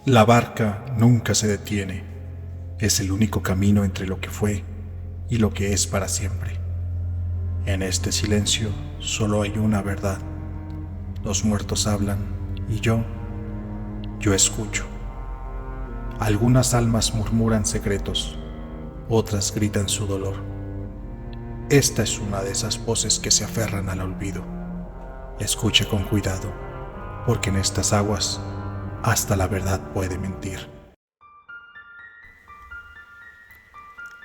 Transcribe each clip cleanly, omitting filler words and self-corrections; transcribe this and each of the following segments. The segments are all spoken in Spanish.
La barca nunca se detiene. Es el único camino entre lo que fue y lo que es para siempre. En este silencio solo hay una verdad. Los muertos hablan y yo escucho. Algunas almas murmuran secretos, otras gritan su dolor. Esta es una de esas voces que se aferran al olvido. Escuche con cuidado, porque en estas aguas hasta la verdad puede mentir.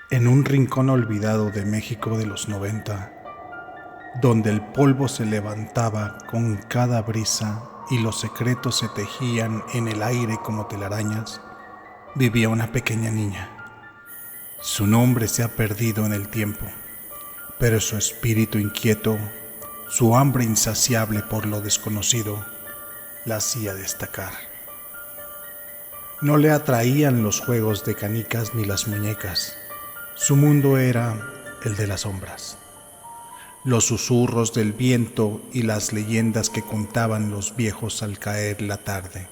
En un rincón olvidado de México de los 90, donde el polvo se levantaba con cada brisa y los secretos se tejían en el aire como telarañas, vivía una pequeña niña. Su nombre se ha perdido en el tiempo, pero su espíritu inquieto, su hambre insaciable por lo desconocido, la hacía destacar. No le atraían los juegos de canicas ni las muñecas. Su mundo era el de las sombras. Los susurros del viento y las leyendas que contaban los viejos al caer la tarde.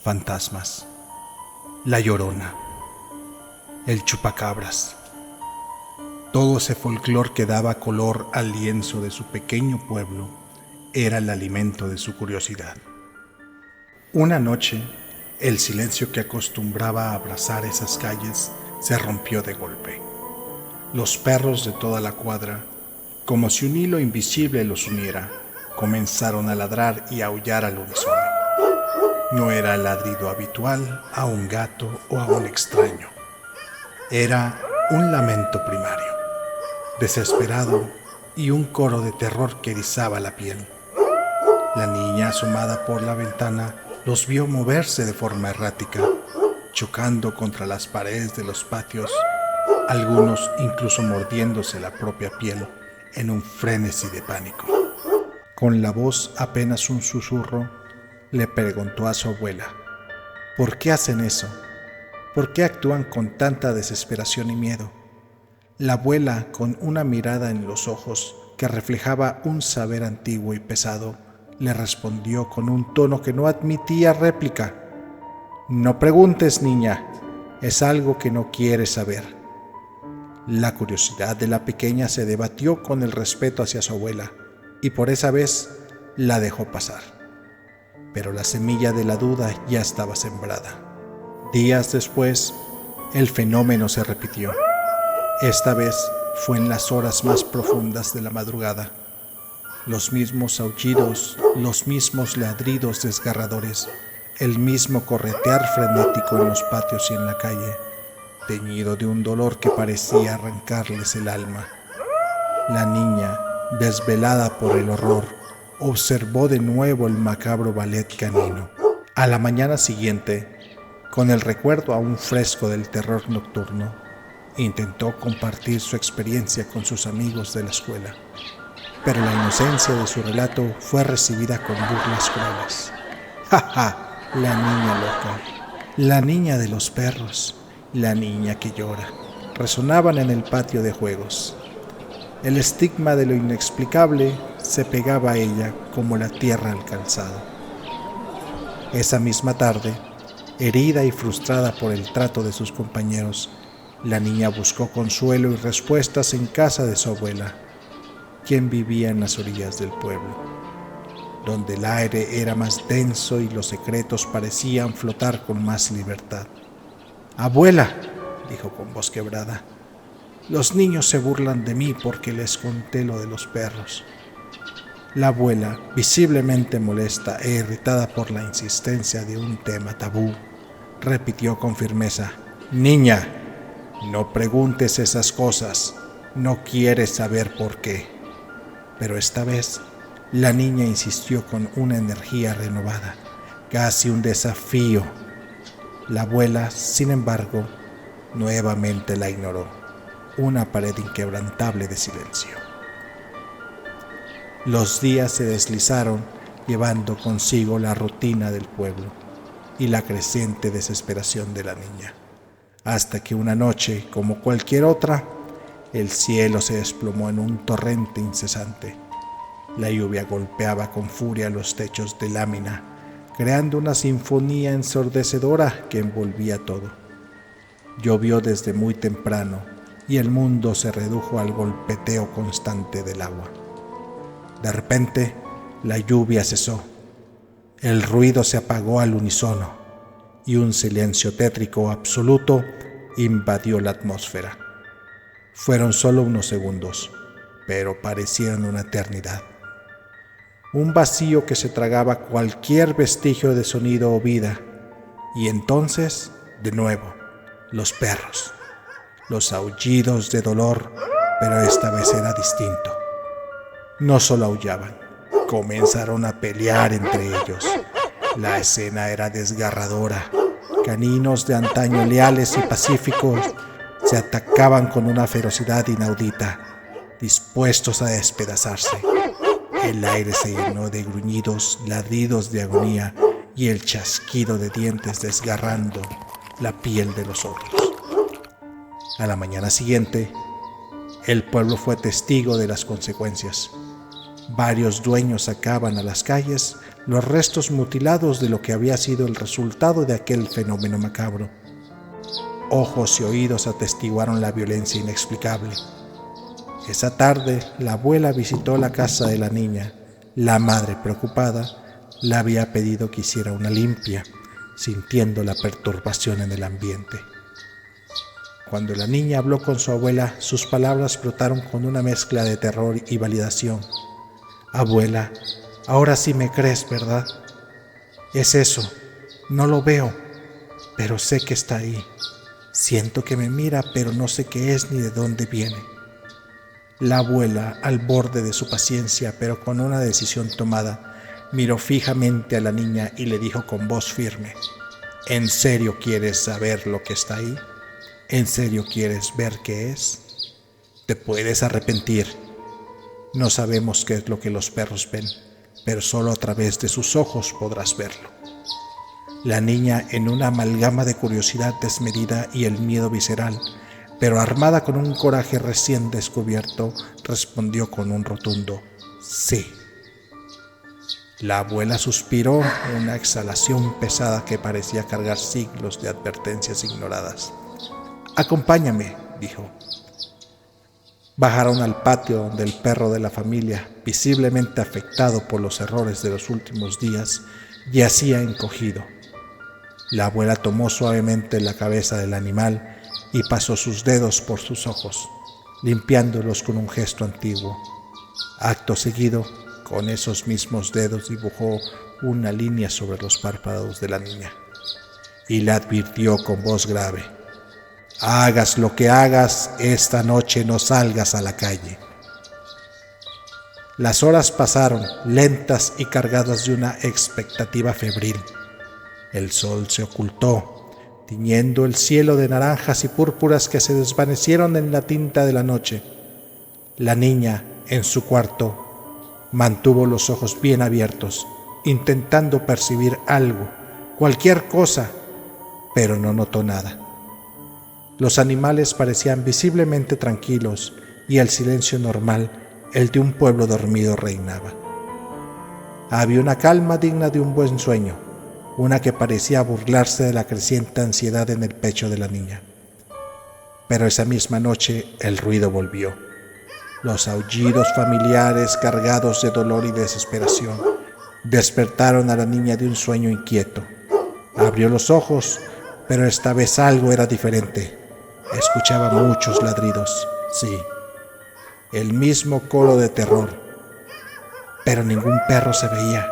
Fantasmas. La Llorona. El chupacabras. Todo ese folclor que daba color al lienzo de su pequeño pueblo era el alimento de su curiosidad. Una noche, el silencio que acostumbraba a abrazar esas calles se rompió de golpe. Los perros de toda la cuadra, como si un hilo invisible los uniera, comenzaron a ladrar y aullar al unísono. No era el ladrido habitual a un gato o a un extraño. Era un lamento primario, desesperado y un coro de terror que erizaba la piel. La niña, asomada por la ventana, los vio moverse de forma errática, chocando contra las paredes de los patios, algunos incluso mordiéndose la propia piel en un frenesí de pánico. Con la voz apenas un susurro, le preguntó a su abuela: ¿por qué hacen eso? ¿Por qué actúan con tanta desesperación y miedo? La abuela, con una mirada en los ojos que reflejaba un saber antiguo y pesado, le respondió con un tono que no admitía réplica: no preguntes, niña, es algo que no quieres saber. La curiosidad de la pequeña se debatió con el respeto hacia su abuela, y por esa vez la dejó pasar. Pero la semilla de la duda ya estaba sembrada. Días después, el fenómeno se repitió. Esta vez fue en las horas más profundas de la madrugada. Los mismos aullidos, los mismos ladridos desgarradores, el mismo corretear frenético en los patios y en la calle, teñido de un dolor que parecía arrancarles el alma. La niña, desvelada por el horror, observó de nuevo el macabro ballet canino. A la mañana siguiente, con el recuerdo aún fresco del terror nocturno, intentó compartir su experiencia con sus amigos de la escuela, pero la inocencia de su relato fue recibida con burlas crueles. ¡Ja, ja! La niña loca, la niña de los perros, la niña que llora, resonaban en el patio de juegos. El estigma de lo inexplicable se pegaba a ella como la tierra al calzado. Esa misma tarde, herida y frustrada por el trato de sus compañeros, la niña buscó consuelo y respuestas en casa de su abuela, quien vivía en las orillas del pueblo, donde el aire era más denso y los secretos parecían flotar con más libertad. «Abuela», dijo con voz quebrada, «los niños se burlan de mí porque les conté lo de los perros». La abuela, visiblemente molesta e irritada por la insistencia de un tema tabú, repitió con firmeza: «Niña, no preguntes esas cosas, no quieres saber por qué». Pero esta vez, la niña insistió con una energía renovada, casi un desafío. La abuela, sin embargo, nuevamente la ignoró, una pared inquebrantable de silencio. Los días se deslizaron, llevando consigo la rutina del pueblo y la creciente desesperación de la niña, hasta que una noche, como cualquier otra, el cielo se desplomó en un torrente incesante. La lluvia golpeaba con furia los techos de lámina, creando una sinfonía ensordecedora que envolvía todo. Llovió desde muy temprano y el mundo se redujo al golpeteo constante del agua. De repente, la lluvia cesó. El ruido se apagó al unísono y un silencio tétrico absoluto invadió la atmósfera. Fueron solo unos segundos, pero parecieron una eternidad. Un vacío que se tragaba cualquier vestigio de sonido o vida. Y entonces, de nuevo, los perros, los aullidos de dolor, pero esta vez era distinto. No solo aullaban, comenzaron a pelear entre ellos. La escena era desgarradora. Caninos de antaño leales y pacíficos se atacaban con una ferocidad inaudita, dispuestos a despedazarse. El aire se llenó de gruñidos, ladridos de agonía y el chasquido de dientes desgarrando la piel de los otros. A la mañana siguiente, el pueblo fue testigo de las consecuencias. Varios dueños sacaban a las calles los restos mutilados de lo que había sido el resultado de aquel fenómeno macabro. Ojos y oídos atestiguaron la violencia inexplicable. Esa tarde, la abuela visitó la casa de la niña. La madre, preocupada, le había pedido que hiciera una limpia, sintiendo la perturbación en el ambiente. Cuando la niña habló con su abuela, sus palabras brotaron con una mezcla de terror y validación. Abuela, ahora sí me crees, ¿verdad? Es eso, no lo veo, pero sé que está ahí. Siento que me mira, pero no sé qué es ni de dónde viene. La abuela, al borde de su paciencia, pero con una decisión tomada, miró fijamente a la niña y le dijo con voz firme: ¿En serio quieres saber lo que está ahí? ¿En serio quieres ver qué es? Te puedes arrepentir. No sabemos qué es lo que los perros ven, pero solo a través de sus ojos podrás verlo. La niña, en una amalgama de curiosidad desmedida y el miedo visceral, pero armada con un coraje recién descubierto, respondió con un rotundo sí. La abuela suspiró, una exhalación pesada que parecía cargar siglos de advertencias ignoradas. «Acompáñame», dijo. Bajaron al patio donde el perro de la familia, visiblemente afectado por los errores de los últimos días, yacía encogido. La abuela tomó suavemente la cabeza del animal y pasó sus dedos por sus ojos, limpiándolos con un gesto antiguo. Acto seguido, con esos mismos dedos dibujó una línea sobre los párpados de la niña y le advirtió con voz grave: «Hagas lo que hagas, esta noche no salgas a la calle». Las horas pasaron, lentas y cargadas de una expectativa febril. El sol se ocultó, tiñendo el cielo de naranjas y púrpuras que se desvanecieron en la tinta de la noche. La niña, en su cuarto, mantuvo los ojos bien abiertos, intentando percibir algo, cualquier cosa, pero no notó nada. Los animales parecían visiblemente tranquilos y el silencio normal, el de un pueblo dormido, reinaba. Había una calma digna de un buen sueño, una que parecía burlarse de la creciente ansiedad en el pecho de la niña. Pero esa misma noche el ruido volvió. Los aullidos familiares, cargados de dolor y desesperación, despertaron a la niña de un sueño inquieto. Abrió los ojos, pero esta vez algo era diferente. Escuchaba muchos ladridos, sí, el mismo coro de terror, pero ningún perro se veía,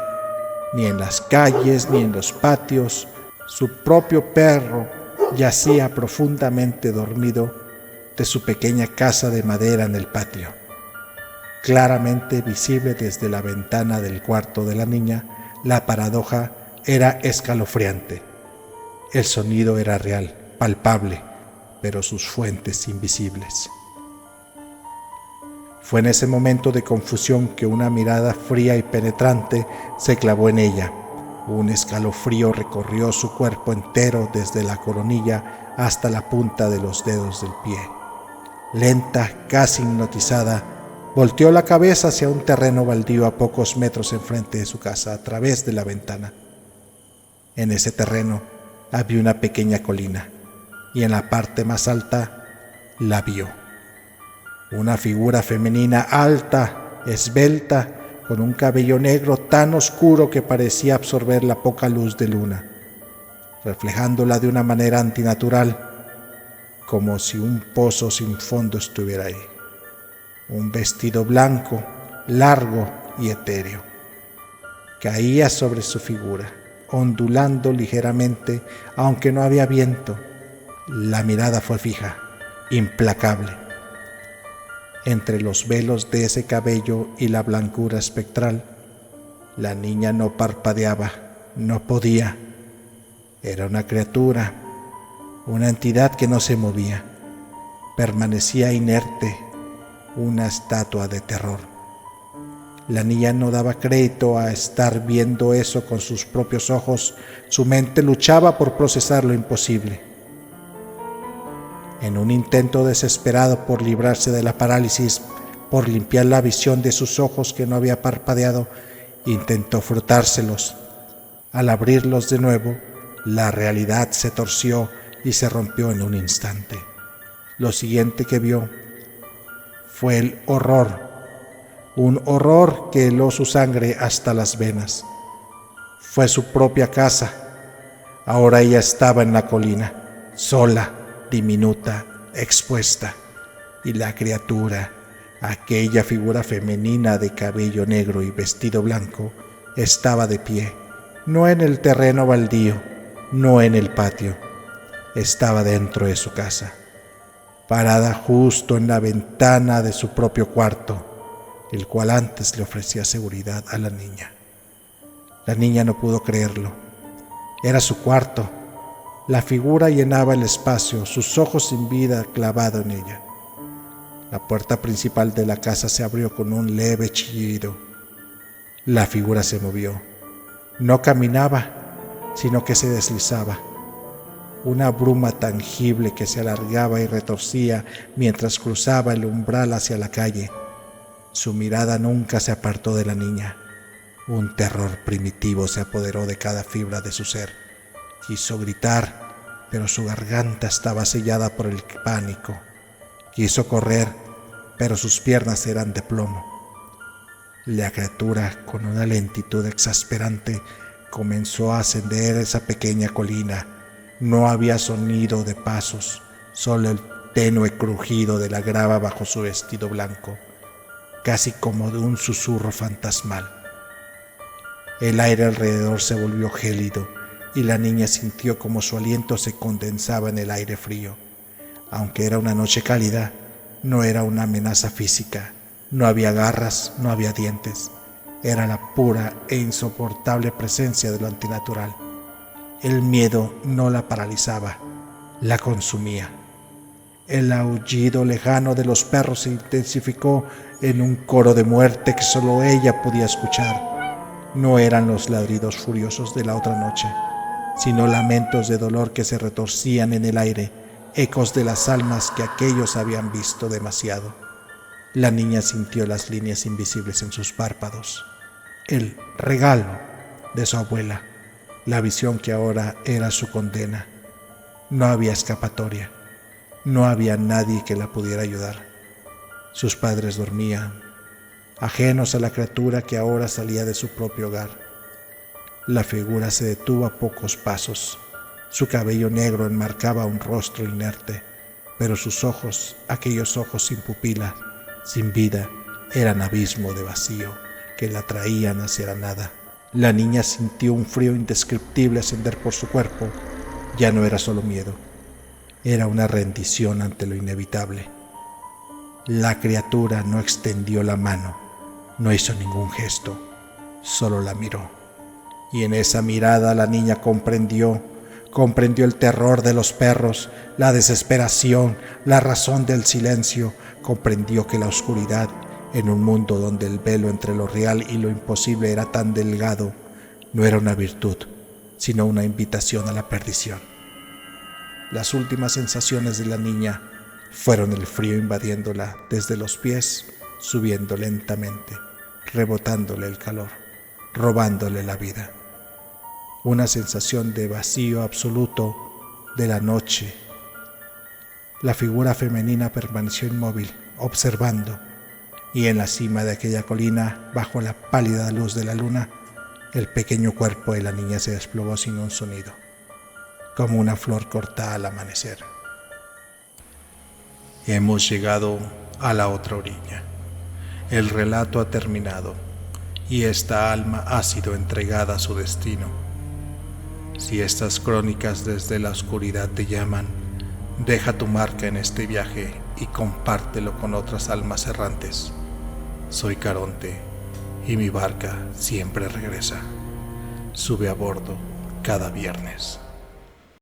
ni en las calles ni en los patios. Su propio perro yacía profundamente dormido de su pequeña casa de madera en el patio, claramente visible desde la ventana del cuarto de la niña. La paradoja era escalofriante. El sonido era real, palpable, pero sus fuentes invisibles. Fue en ese momento de confusión que una mirada fría y penetrante se clavó en ella. Un escalofrío recorrió su cuerpo entero desde la coronilla hasta la punta de los dedos del pie. Lenta, casi hipnotizada, volteó la cabeza hacia un terreno baldío a pocos metros enfrente de su casa, a través de la ventana. En ese terreno había una pequeña colina, y en la parte más alta la vio. Una figura femenina alta, esbelta, con un cabello negro tan oscuro que parecía absorber la poca luz de luna, reflejándola de una manera antinatural, como si un pozo sin fondo estuviera ahí. Un vestido blanco, largo y etéreo, caía sobre su figura, ondulando ligeramente, aunque no había viento. La mirada fue fija, implacable. Entre los velos de ese cabello y la blancura espectral, la niña no parpadeaba, no podía. Era una criatura, una entidad que no se movía, permanecía inerte, una estatua de terror. La niña no daba crédito a estar viendo eso con sus propios ojos. Su mente luchaba por procesar lo imposible. En un intento desesperado por librarse de la parálisis, por limpiar la visión de sus ojos que no había parpadeado, intentó frotárselos. Al abrirlos de nuevo, la realidad se torció y se rompió en un instante. Lo siguiente que vio fue el horror, un horror que heló su sangre hasta las venas. Fue su propia casa. Ahora ella estaba en la colina, sola, diminuta, expuesta, y la criatura, aquella figura femenina de cabello negro y vestido blanco, estaba de pie, no en el terreno baldío, no en el patio, estaba dentro de su casa, parada justo en la ventana de su propio cuarto, el cual antes le ofrecía seguridad a la niña. La niña no pudo creerlo. Era su cuarto. La figura llenaba el espacio, sus ojos sin vida clavados en ella. La puerta principal de la casa se abrió con un leve chillido. La figura se movió. No caminaba, sino que se deslizaba. Una bruma tangible que se alargaba y retorcía mientras cruzaba el umbral hacia la calle. Su mirada nunca se apartó de la niña. Un terror primitivo se apoderó de cada fibra de su ser. Quiso gritar, pero su garganta estaba sellada por el pánico. Quiso correr, pero sus piernas eran de plomo. La criatura, con una lentitud exasperante, comenzó a ascender esa pequeña colina. No había sonido de pasos, solo el tenue crujido de la grava bajo su vestido blanco, casi como de un susurro fantasmal. El aire alrededor se volvió gélido y la niña sintió como su aliento se condensaba en el aire frío. Aunque era una noche cálida, no era una amenaza física. No había garras, no había dientes. Era la pura e insoportable presencia de lo antinatural. El miedo no la paralizaba, la consumía. El aullido lejano de los perros se intensificó en un coro de muerte que solo ella podía escuchar. No eran los ladridos furiosos de la otra noche, sino lamentos de dolor que se retorcían en el aire, ecos de las almas que aquellos habían visto demasiado. La niña sintió las líneas invisibles en sus párpados, el regalo de su abuela, la visión que ahora era su condena. No había escapatoria, no había nadie que la pudiera ayudar. Sus padres dormían, ajenos a la criatura que ahora salía de su propio hogar. La figura se detuvo a pocos pasos. Su cabello negro enmarcaba un rostro inerte, pero sus ojos, aquellos ojos sin pupila, sin vida, eran abismo de vacío que la traían hacia la nada. La niña sintió un frío indescriptible ascender por su cuerpo. Ya no era solo miedo, era una rendición ante lo inevitable. La criatura no extendió la mano, no hizo ningún gesto, solo la miró. Y en esa mirada la niña comprendió el terror de los perros, la desesperación, la razón del silencio. Comprendió que la oscuridad, en un mundo donde el velo entre lo real y lo imposible era tan delgado, no era una virtud, sino una invitación a la perdición. Las últimas sensaciones de la niña fueron el frío invadiéndola desde los pies, subiendo lentamente, rebotándole el calor, robándole la vida. una sensación de vacío absoluto de la noche. La figura femenina permaneció inmóvil, observando, y en la cima de aquella colina, bajo la pálida luz de la luna, el pequeño cuerpo de la niña se desplomó sin un sonido, como una flor cortada al amanecer. Hemos llegado a la otra orilla. El relato ha terminado y esta alma ha sido entregada a su destino. Si estas crónicas desde la oscuridad te llaman, deja tu marca en este viaje y compártelo con otras almas errantes. Soy Caronte y mi barca siempre regresa. Sube a bordo cada viernes.